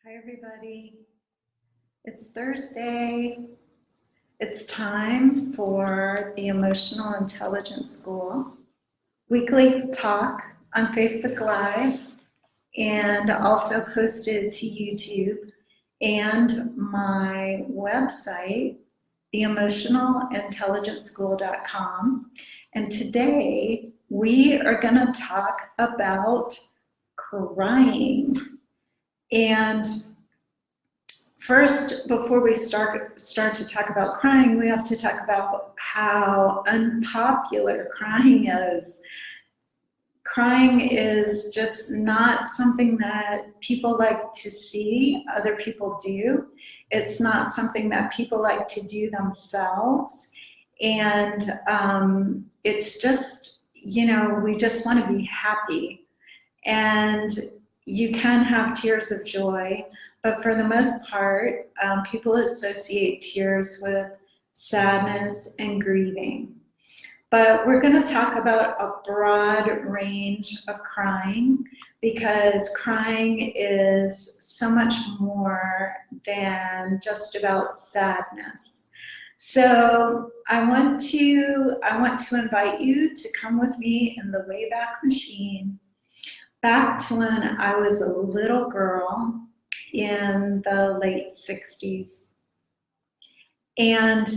Hi, everybody. It's Thursday. It's time for the Emotional Intelligence School weekly talk on Facebook Live and also posted to YouTube and my website, theemotionalintelligenceschool.com. And today we are going to talk about crying. And first, before we start to talk about crying, we have to talk about how unpopular crying is. Crying is just not something that people like to see other people do. It's not something that people like to do themselves. And it's just, we just want to be happy. And you can have tears of joy, but for the most part, people associate tears with sadness and grieving. But we're going to talk about a broad range of crying because crying is so much more than just about sadness. So I want to invite you to come with me in the Wayback Machine back to when I was a little girl in the late 60s. And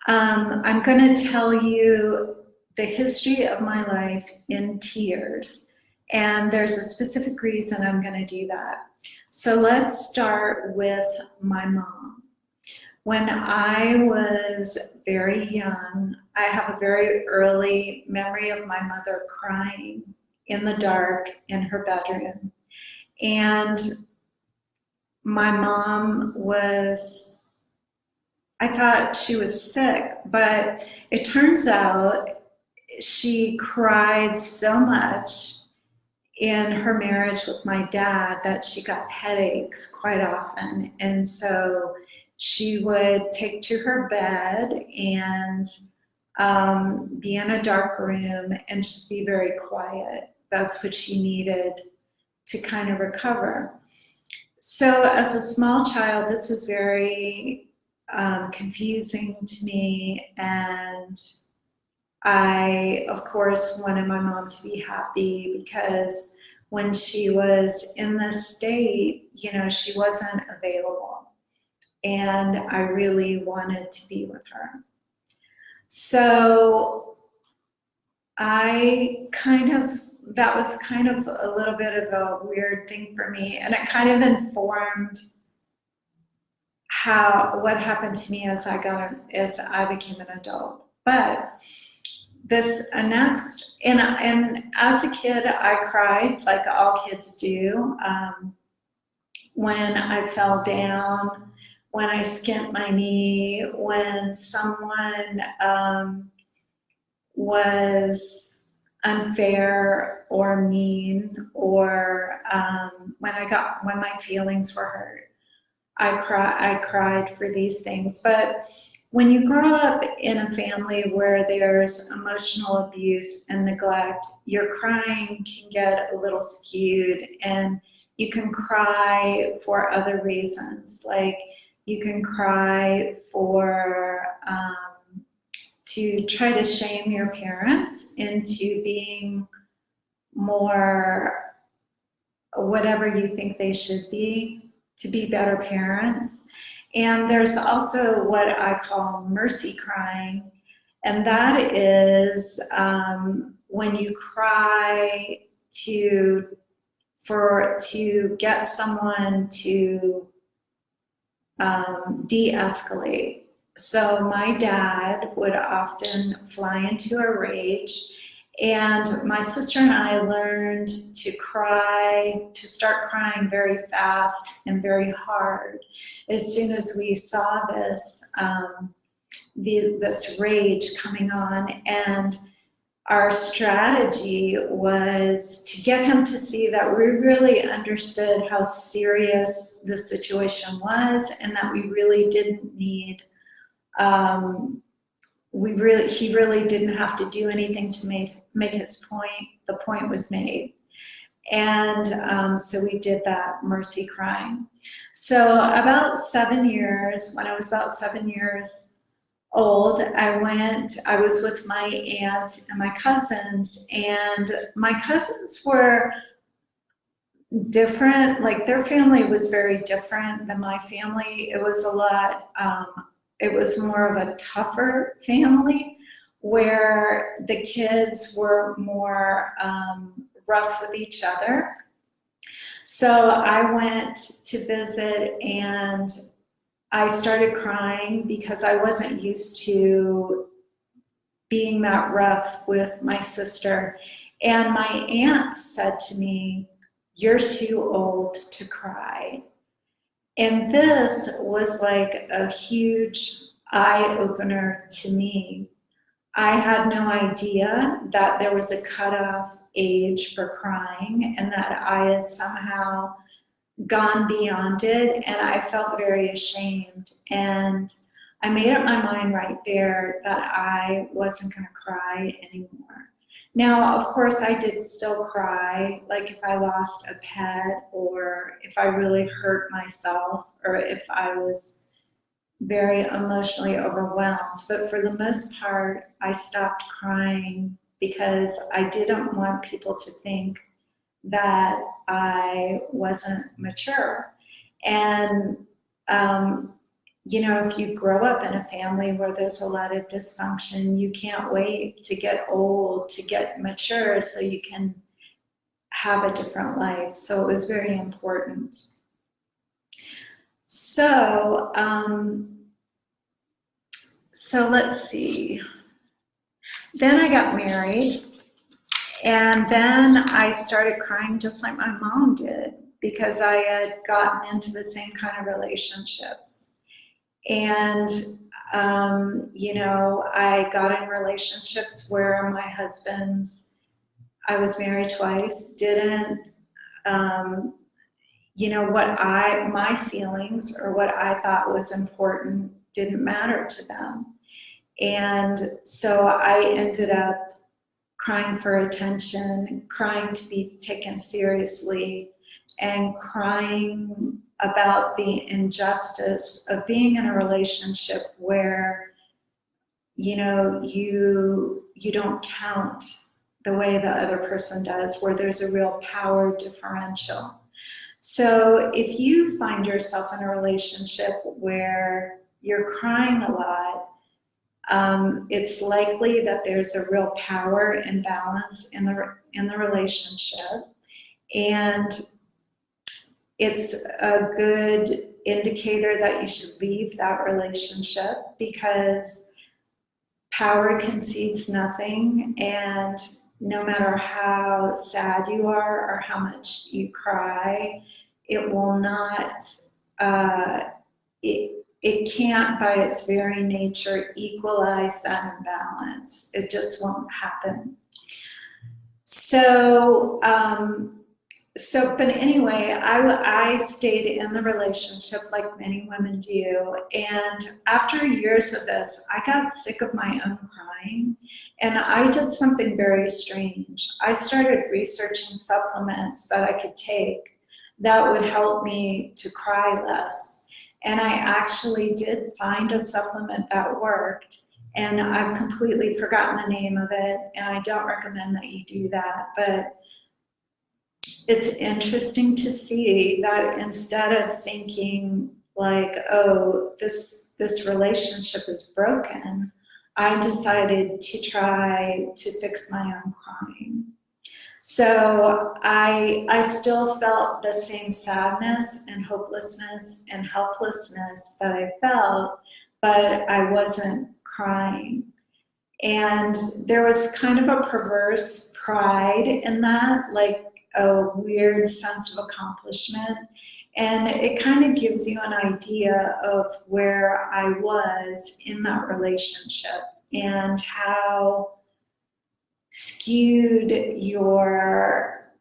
I'm going to tell you the history of my life in tears. And there's a specific reason I'm going to do that. So let's start with my mom. When I was very young, I have a very early memory of my mother crying in the dark in her bedroom. And my mom I thought she was sick, but it turns out she cried so much in her marriage with my dad that she got headaches quite often. And so she would take to her bed and be in a dark room and just be very quiet. That's what she needed to kind of recover. So as a small child, this was very confusing to me, and I, of course, wanted my mom to be happy because when she was in this state, she wasn't available, and I really wanted to be with her. So that was kind of a little bit of a weird thing for me, and it kind of informed what happened to me as I became an adult. But and as a kid, I cried like all kids do. When I fell down, when I skinned my knee, when someone was unfair or mean, or when my feelings were hurt. I cried for these things. But when you grow up in a family where there's emotional abuse and neglect, your crying can get a little skewed, and you can cry for other reasons. Like you can cry to try to shame your parents into being more whatever you think they should be, to be better parents. And there's also what I call mercy crying, and that is when you cry to get someone to de-escalate. So my dad would often fly into a rage, and my sister and I learned to start crying very fast and very hard as soon as we saw this rage coming on. And our strategy was to get him to see that we really understood how serious the situation was, and that we really didn't need he really didn't have to do anything to make his point. The point was made. And so we did that mercy crying. So about 7 years, when I was about 7 years old, I was with my aunt and my cousins, and my cousins were different. Like, their family was very different than my family. It was a lot, it was more of a tougher family where the kids were more rough with each other. So I went to visit, and I started crying because I wasn't used to being that rough with my sister. And my aunt said to me, "You're too old to cry." And this was like a huge eye opener to me. I had no idea that there was a cutoff age for crying and that I had somehow gone beyond it, and I felt very ashamed. And I made up my mind right there that I wasn't going to cry anymore. Now, of course, I did still cry, like if I lost a pet, or if I really hurt myself, or if I was very emotionally overwhelmed. But for the most part, I stopped crying because I didn't want people to think that I wasn't mature. And, if you grow up in a family where there's a lot of dysfunction, you can't wait to get old, to get mature, so you can have a different life. So it was very important. So, so let's see. Then I got married, and then I started crying just like my mom did, because I had gotten into the same kind of relationships. And, I got in relationships where my husband's, I was married twice, didn't, my feelings or what I thought was important didn't matter to them. And so I ended up crying for attention, crying to be taken seriously, and crying about the injustice of being in a relationship where, you don't count the way the other person does, where there's a real power differential. So if you find yourself in a relationship where you're crying a lot, it's likely that there's a real power imbalance in the relationship, and it's a good indicator that you should leave that relationship, because power concedes nothing, and no matter how sad you are or how much you cry, it will not, it can't by its very nature equalize that imbalance. It just won't happen. So, but anyway, I stayed in the relationship like many women do. And after years of this, I got sick of my own crying. And I did something very strange. I started researching supplements that I could take that would help me to cry less. And I actually did find a supplement that worked. And I've completely forgotten the name of it. And I don't recommend that you do that. But it's interesting to see that instead of thinking like, oh, this relationship is broken, I decided to try to fix my own crying. So I still felt the same sadness and hopelessness and helplessness that I felt, but I wasn't crying. And there was kind of a perverse pride in that, like a weird sense of accomplishment. And it kind of gives you an idea of where I was in that relationship and how skewed your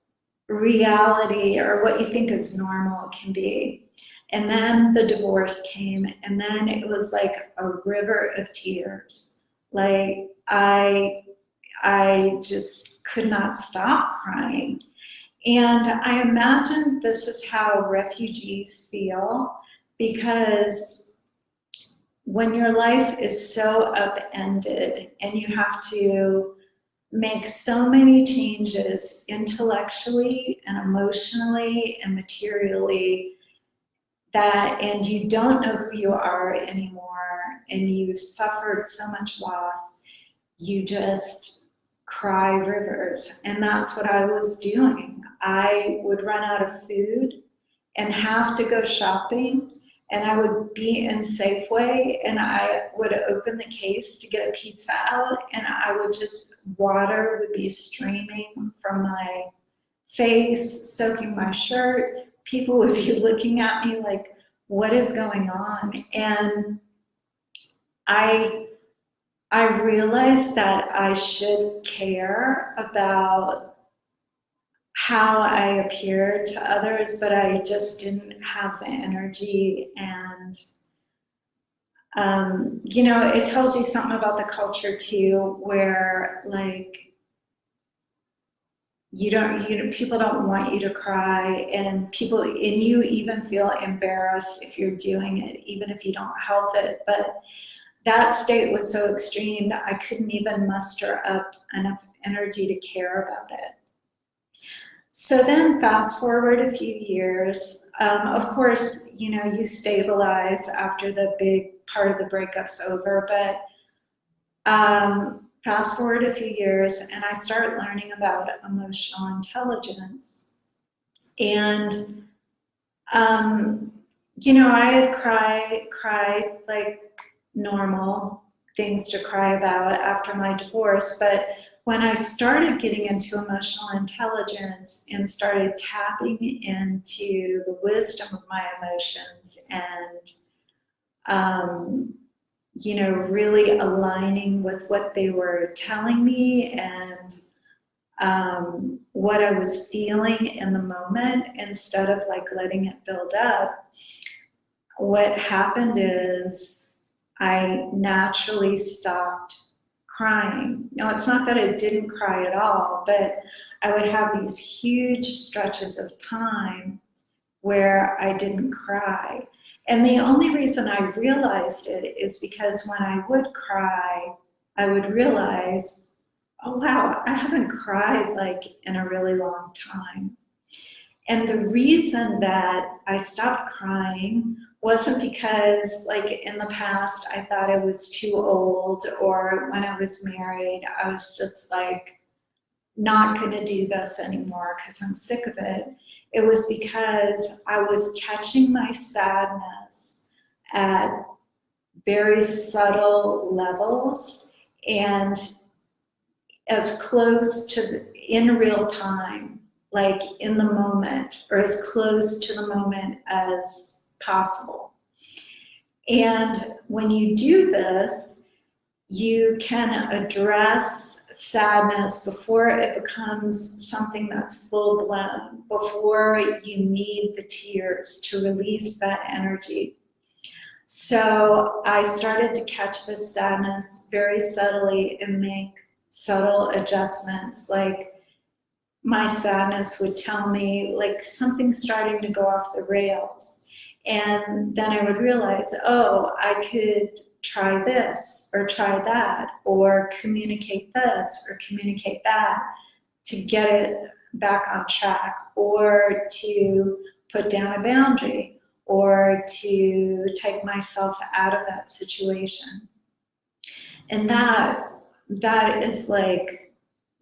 reality or what you think is normal can be. And then the divorce came, and then it was like a river of tears. Like I just could not stop crying. And I imagine this is how refugees feel, because when your life is so upended and you have to make so many changes intellectually and emotionally and materially, that, and you don't know who you are anymore, and you've suffered so much loss, you just cry rivers. And that's what I was doing. I would run out of food and have to go shopping, and I would be in Safeway and I would open the case to get a pizza out, and I would just, water would be streaming from my face, soaking my shirt. People would be looking at me like, what is going on? And I realized that I should care about how I appeared to others, but I just didn't have the energy. And you know, it tells you something about the culture too, where like people don't want you to cry, and you even feel embarrassed if you're doing it, even if you don't help it. But that state was so extreme that I couldn't even muster up enough energy to care about it. So then fast forward a few years, of course, you know, you stabilize after the big part of the breakup's over, but fast forward a few years and I start learning about emotional intelligence. And, you know, I had cried like normal things to cry about after my divorce, but when I started getting into emotional intelligence and started tapping into the wisdom of my emotions and, you know, really aligning with what they were telling me and what I was feeling in the moment, instead of like letting it build up, what happened is I naturally stopped crying. Now, it's not that I didn't cry at all, but I would have these huge stretches of time where I didn't cry. And the only reason I realized it is because when I would cry, I would realize, oh wow, I haven't cried like in a really long time. And the reason that I stopped crying wasn't because, like, in the past I thought I was too old, or when I was married I was just like not going to do this anymore because I'm sick of it. It was because I was catching my sadness at very subtle levels and as close to in real time, like in the moment, or as close to the moment as possible. And when you do this, you can address sadness before it becomes something that's full blown, before you need the tears to release that energy. So I started to catch this sadness very subtly and make subtle adjustments. Like, my sadness would tell me like something's starting to go off the rails. And then I would realize, oh, I could try this or try that, or communicate this or communicate that to get it back on track, or to put down a boundary, or to take myself out of that situation. And that is like,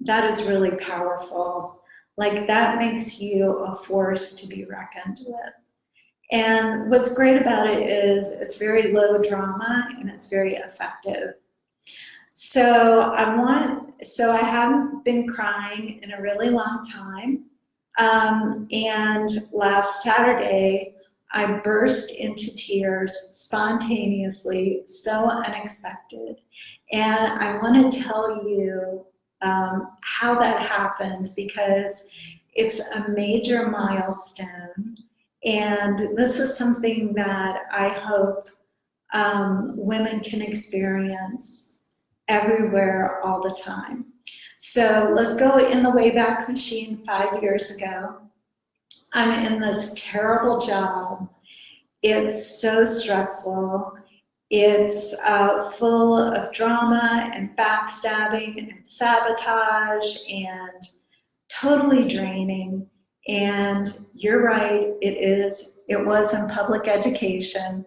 that is really powerful. Like, that makes you a force to be reckoned with. And what's great about it is it's very low drama and it's very effective. So I haven't been crying in a really long time. And last Saturday, I burst into tears spontaneously, so unexpected. And I want to tell you how that happened, because it's a major milestone. And this is something that I hope women can experience everywhere all the time. So let's go in the Wayback Machine 5 years ago. I'm in this terrible job. It's so stressful. It's full of drama and backstabbing and sabotage and totally draining. And you're right, it was in public education.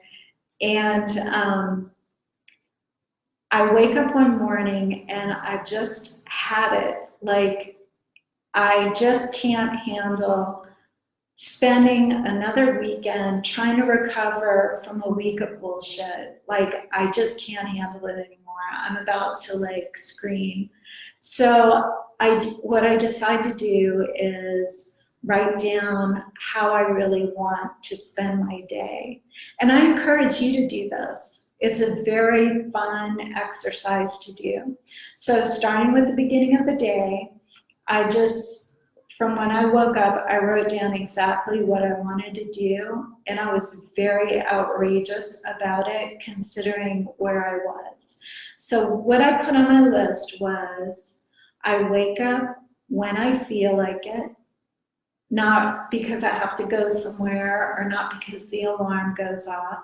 And I wake up one morning and I've just had it. Like, I just can't handle spending another weekend trying to recover from a week of bullshit. Like, I just can't handle it anymore. I'm about to like scream. So what I decide to do is write down how I really want to spend my day. And I encourage you to do this. It's a very fun exercise to do. So starting with the beginning of the day, from when I woke up, I wrote down exactly what I wanted to do, and I was very outrageous about it considering where I was. So what I put on my list was, I wake up when I feel like it, not because I have to go somewhere or not because the alarm goes off.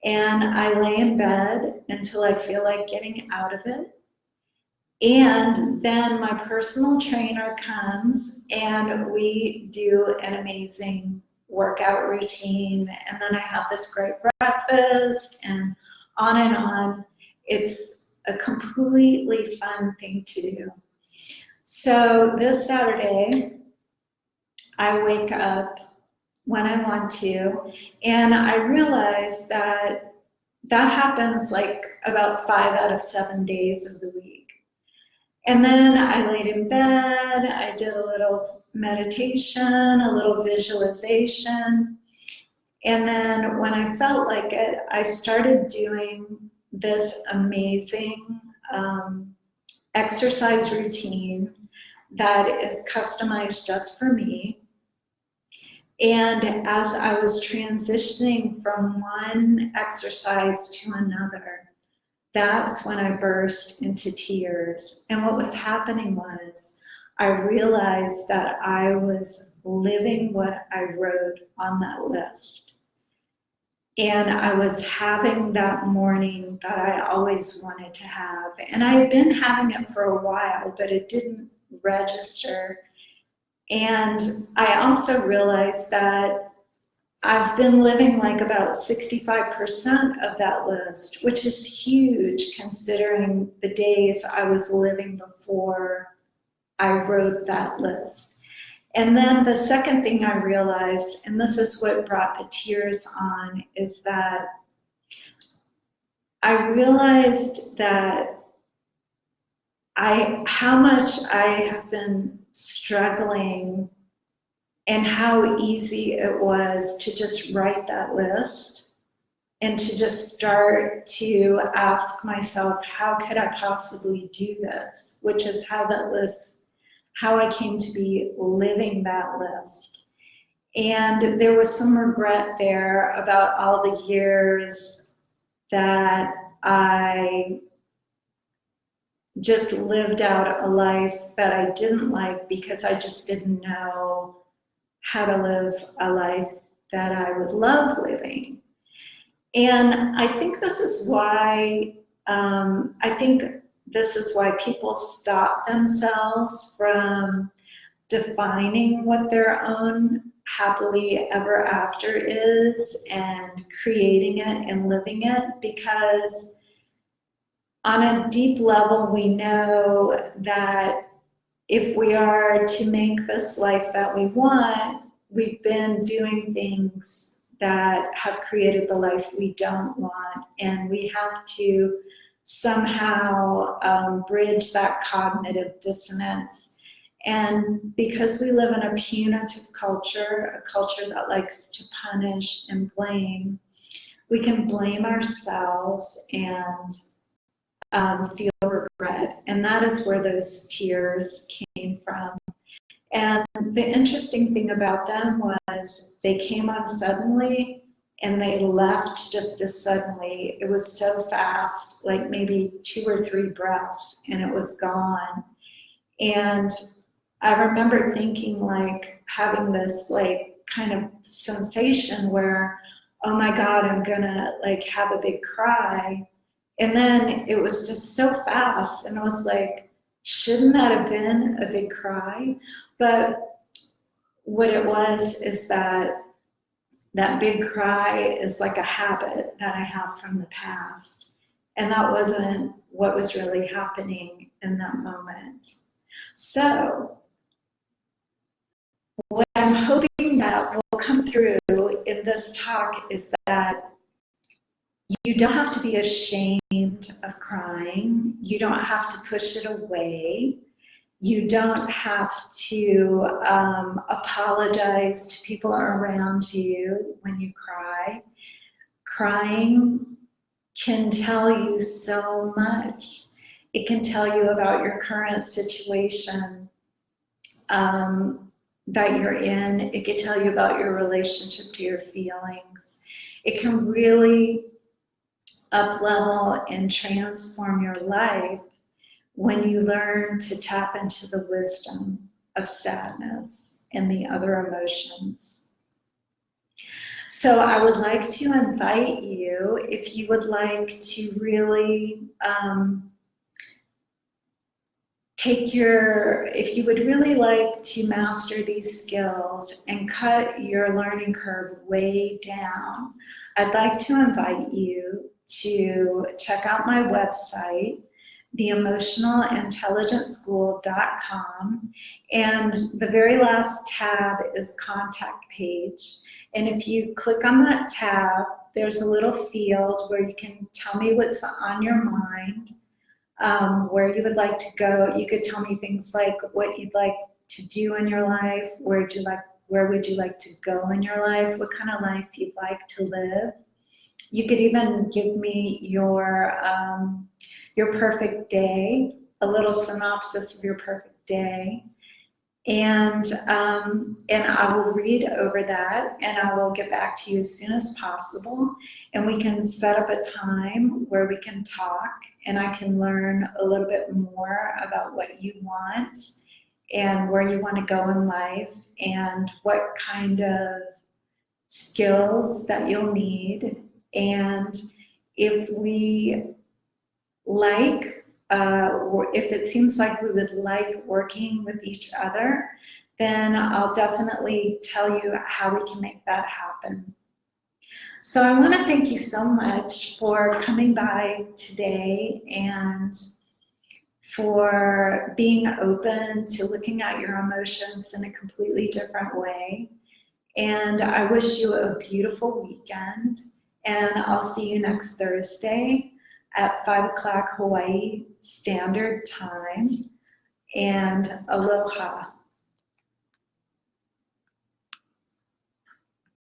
And I lay in bed until I feel like getting out of it. And then my personal trainer comes and we do an amazing workout routine. And then I have this great breakfast and on and on. It's a completely fun thing to do. So this Saturday, I wake up when I want to, and I realize that happens like about 5 out of 7 days of the week. And then I laid in bed, I did a little meditation, a little visualization, and then when I felt like it, I started doing this amazing exercise routine that is customized just for me. And as I was transitioning from one exercise to another, that's when I burst into tears. And what was happening was, I realized that I was living what I wrote on that list. And I was having that morning that I always wanted to have. And I had been having it for a while, but it didn't register. And I also realized that I've been living like about 65% of that list, which is huge considering the days I was living before I wrote that list. And then the second thing I realized, and this is what brought the tears on, is that I realized that how much I have been struggling and how easy it was to just write that list and to just start to ask myself, how could I possibly do this? Which is how I came to be living that list. And there was some regret there about all the years that I just lived out a life that I didn't like because I just didn't know how to live a life that I would love living. And I think this is why people stop themselves from defining what their own happily ever after is and creating it and living it, because on a deep level, we know that if we are to make this life that we want, we've been doing things that have created the life we don't want, and we have to somehow bridge that cognitive dissonance. And because we live in a punitive culture, a culture that likes to punish and blame, we can blame ourselves and feel regret. And that is where those tears came from. And the interesting thing about them was they came on suddenly and they left just as suddenly. It was so fast, like maybe 2 or 3 breaths, and it was gone. And I remember thinking, like, having this like kind of sensation where, oh my God, I'm gonna like have a big cry. And then it was just so fast, and I was like, shouldn't that have been a big cry? But what it was is that that big cry is like a habit that I have from the past. And that wasn't what was really happening in that moment. So, what I'm hoping that will come through in this talk is that you don't have to be ashamed of crying. You don't have to push it away. You don't have to apologize to people around you when you cry. Crying can tell you so much. It can tell you about your current situation that you're in. It can tell you about your relationship to your feelings. It can really up-level and transform your life when you learn to tap into the wisdom of sadness and the other emotions. So I would like to invite you, if you would like to really if you would really like to master these skills and cut your learning curve way down, I'd like to invite you to check out my website, theemotionalintelligenceschool.com, and the very last tab is contact page. And if you click on that tab, there's a little field where you can tell me what's on your mind, where you would like to go. You could tell me things like what you'd like to do in your life, where would you like to go in your life, what kind of life you'd like to live. You could even give me your perfect day, a little synopsis of your perfect day. And I will read over that, and I will get back to you as soon as possible, and we can set up a time where we can talk, and I can learn a little bit more about what you want and where you want to go in life and what kind of skills that you'll need. And if we or if it seems like we would like working with each other, then I'll definitely tell you how we can make that happen. So I want to thank you so much for coming by today and for being open to looking at your emotions in a completely different way. And I wish you a beautiful weekend, and I'll see you next Thursday at 5 o'clock Hawaii Standard Time, and aloha.